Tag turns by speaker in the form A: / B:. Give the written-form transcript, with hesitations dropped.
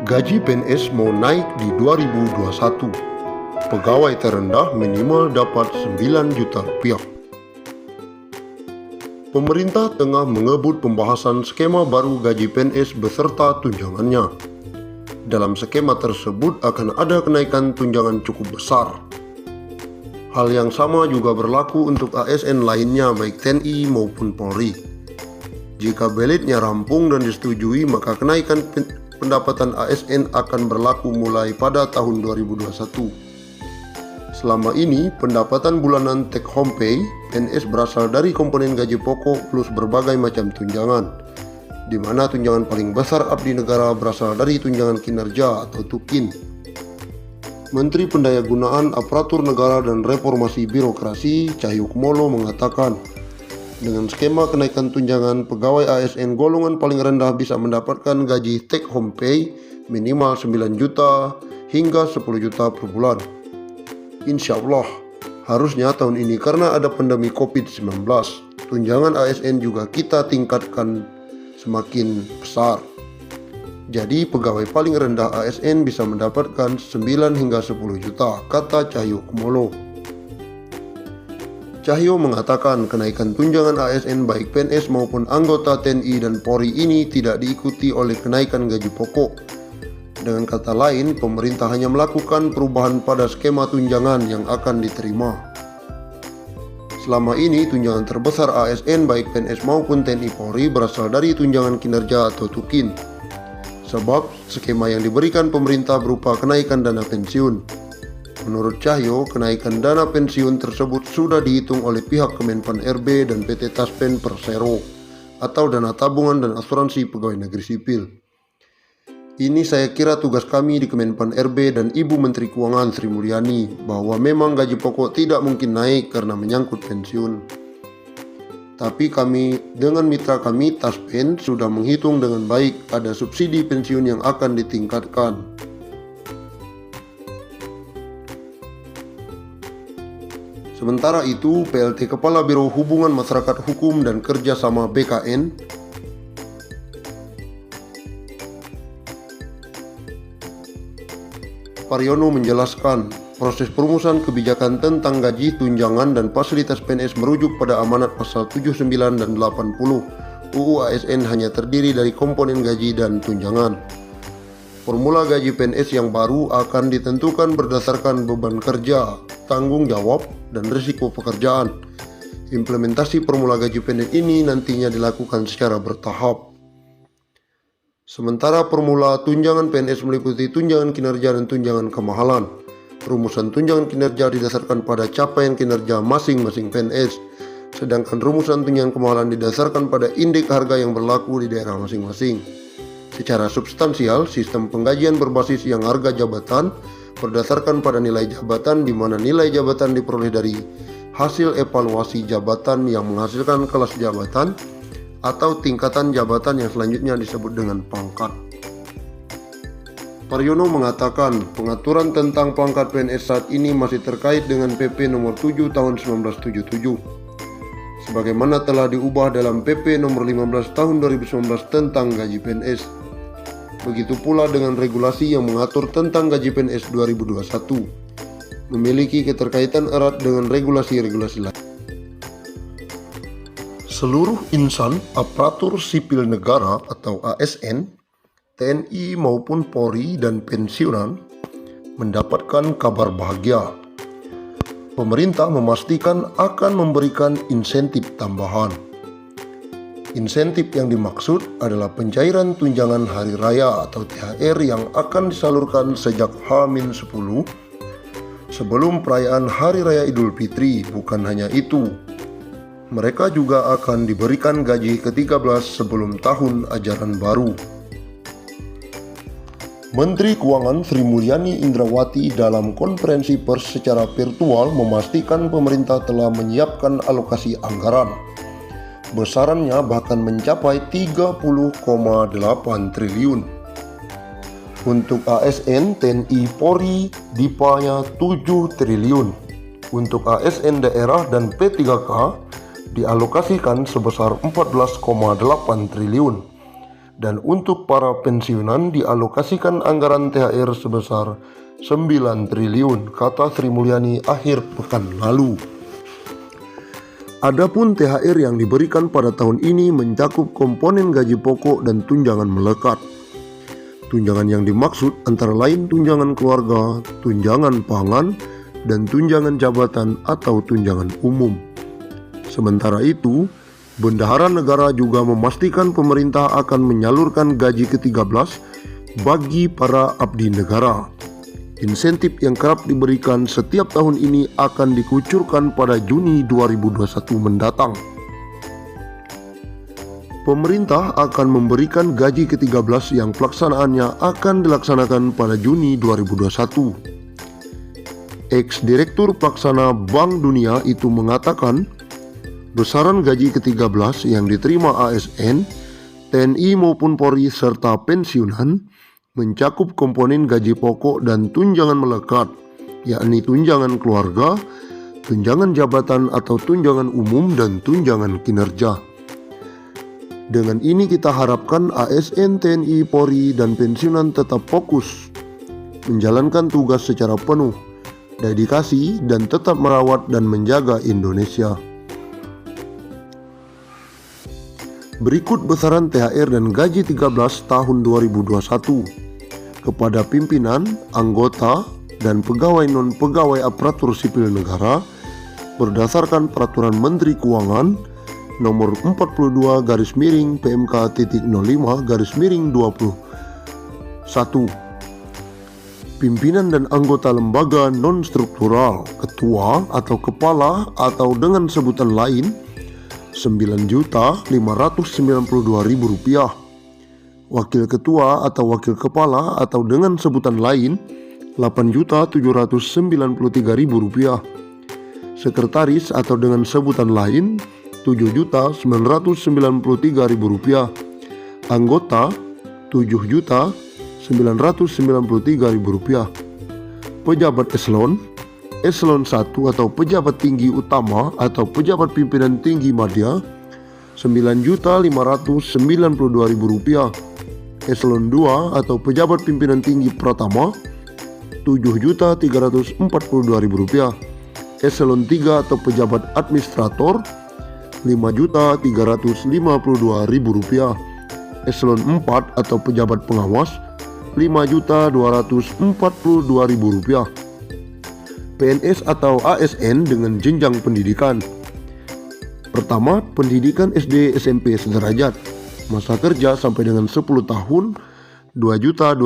A: Gaji PNS mau naik di 2021. Pegawai terendah minimal dapat 9 juta rupiah. Pemerintah tengah mengebut pembahasan skema baru gaji PNS beserta tunjangannya. Dalam skema tersebut akan ada kenaikan tunjangan cukup besar. Hal yang sama juga berlaku untuk ASN lainnya baik TNI maupun Polri. Jika belitnya rampung dan disetujui, maka kenaikan pendapatan ASN akan berlaku mulai pada tahun 2021. Selama ini, pendapatan bulanan take home pay PNS berasal dari komponen gaji pokok plus berbagai macam tunjangan, di mana tunjangan paling besar abdi negara berasal dari tunjangan kinerja atau TUKIN. Menteri Pendayagunaan Aparatur Negara dan Reformasi Birokrasi Cahyokumolo mengatakan, dengan skema kenaikan tunjangan, pegawai ASN golongan paling rendah bisa mendapatkan gaji take home pay minimal 9 juta hingga 10 juta per bulan. Insya Allah, harusnya tahun ini karena ada pandemi COVID-19, tunjangan ASN juga kita tingkatkan semakin besar. Jadi pegawai paling rendah ASN bisa mendapatkan 9 hingga 10 juta, kata Cahyokumolo. Cahyo mengatakan kenaikan tunjangan ASN baik PNS maupun anggota TNI dan Polri ini tidak diikuti oleh kenaikan gaji pokok. Dengan kata lain, pemerintah hanya melakukan perubahan pada skema tunjangan yang akan diterima. Selama ini, tunjangan terbesar ASN baik PNS maupun TNI Polri berasal dari tunjangan kinerja atau TUKIN. Sebab skema yang diberikan pemerintah berupa kenaikan dana pensiun. Menurut Cahyo, kenaikan dana pensiun tersebut sudah dihitung oleh pihak Kemenpan RB dan PT Taspen Persero atau dana tabungan dan asuransi pegawai negeri sipil. Ini saya kira tugas kami di Kemenpan RB dan Ibu Menteri Keuangan Sri Mulyani bahwa memang gaji pokok tidak mungkin naik karena menyangkut pensiun. Tapi kami dengan mitra kami Taspen sudah menghitung dengan baik ada subsidi pensiun yang akan ditingkatkan. Sementara itu, PLT Kepala Biro Hubungan Masyarakat Hukum dan Kerjasama BKN, Paryono menjelaskan, proses perumusan kebijakan tentang gaji, tunjangan, dan fasilitas PNS merujuk pada amanat pasal 79 dan 80 UU ASN hanya terdiri dari komponen gaji dan tunjangan. Formula gaji PNS yang baru akan ditentukan berdasarkan beban kerja, tanggung jawab, dan risiko pekerjaan. Implementasi formula gaji PNS ini nantinya dilakukan secara bertahap. Sementara formula tunjangan PNS meliputi tunjangan kinerja dan tunjangan kemahalan. Rumusan tunjangan kinerja didasarkan pada capaian kinerja masing-masing PNS, sedangkan rumusan tunjangan kemahalan didasarkan pada indeks harga yang berlaku di daerah masing-masing. Secara substansial, sistem penggajian berbasis yang harga jabatan berdasarkan pada nilai jabatan, di mana nilai jabatan diperoleh dari hasil evaluasi jabatan yang menghasilkan kelas jabatan atau tingkatan jabatan yang selanjutnya disebut dengan pangkat. Paryono mengatakan pengaturan tentang pangkat PNS saat ini masih terkait dengan PP nomor 7 tahun 1977 sebagaimana telah diubah dalam PP nomor 15 tahun 2019 tentang gaji PNS. Begitu pula dengan regulasi yang mengatur tentang gaji PNS 2021, memiliki keterkaitan erat dengan regulasi-regulasi lain. Seluruh insan aparatur sipil negara atau ASN, TNI maupun Polri dan pensiunan mendapatkan kabar bahagia. Pemerintah memastikan akan memberikan insentif tambahan. Insentif yang dimaksud adalah pencairan tunjangan hari raya atau THR yang akan disalurkan sejak H-10 sebelum perayaan Hari Raya Idul Fitri. Bukan hanya itu, mereka juga akan diberikan gaji ke-13 sebelum tahun ajaran baru. Menteri Keuangan Sri Mulyani Indrawati dalam konferensi pers secara virtual memastikan pemerintah telah menyiapkan alokasi anggaran. Besarannya bahkan mencapai 30,8 triliun. Untuk ASN, TNI, Polri, DIPA-nya 7 triliun. Untuk ASN daerah dan P3K dialokasikan sebesar 14,8 triliun. Dan untuk para pensiunan dialokasikan anggaran THR sebesar 9 triliun, kata Sri Mulyani akhir pekan lalu. Adapun THR yang diberikan pada tahun ini mencakup komponen gaji pokok dan tunjangan melekat. Tunjangan yang dimaksud antara lain tunjangan keluarga, tunjangan pangan, dan tunjangan jabatan atau tunjangan umum. Sementara itu, Bendahara Negara juga memastikan pemerintah akan menyalurkan gaji ke-13 bagi para abdi negara. Insentif yang kerap diberikan setiap tahun ini akan dikucurkan pada Juni 2021 mendatang. Pemerintah akan memberikan gaji ke-13 yang pelaksanaannya akan dilaksanakan pada Juni 2021. Ex-Direktur Pelaksana Bank Dunia itu mengatakan, besaran gaji ke-13 yang diterima ASN, TNI maupun Polri serta pensiunan mencakup komponen gaji pokok dan tunjangan melekat, yakni tunjangan keluarga, tunjangan jabatan atau tunjangan umum, dan tunjangan kinerja. Dengan ini kita harapkan ASN, TNI, Polri, dan pensiunan tetap fokus menjalankan tugas secara penuh, dedikasi, dan tetap merawat dan menjaga Indonesia. Berikut besaran THR dan gaji 13 tahun 2021 kepada pimpinan, anggota, dan pegawai non-pegawai aparatur sipil negara berdasarkan Peraturan Menteri Keuangan Nomor 42/05-05-21. Pimpinan dan anggota lembaga non-struktural, ketua atau kepala atau dengan sebutan lain Rp9.592.000, wakil ketua atau wakil kepala atau dengan sebutan lain Rp8.793.000, sekretaris atau dengan sebutan lain Rp7.993.000, anggota Rp7.993.000, pejabat Eselon 1 atau pejabat tinggi utama atau pejabat pimpinan tinggi madya Rp9.592.000, Eselon 2 atau pejabat pimpinan tinggi pratama Rp7.342.000, Eselon 3 atau pejabat administrator Rp5.352.000, Eselon 4 atau pejabat pengawas Rp5.242.000. PNS atau ASN dengan jenjang pendidikan. Pertama, pendidikan SD SMP sederajat. Masa kerja sampai dengan 10 tahun, Rp2.200.000.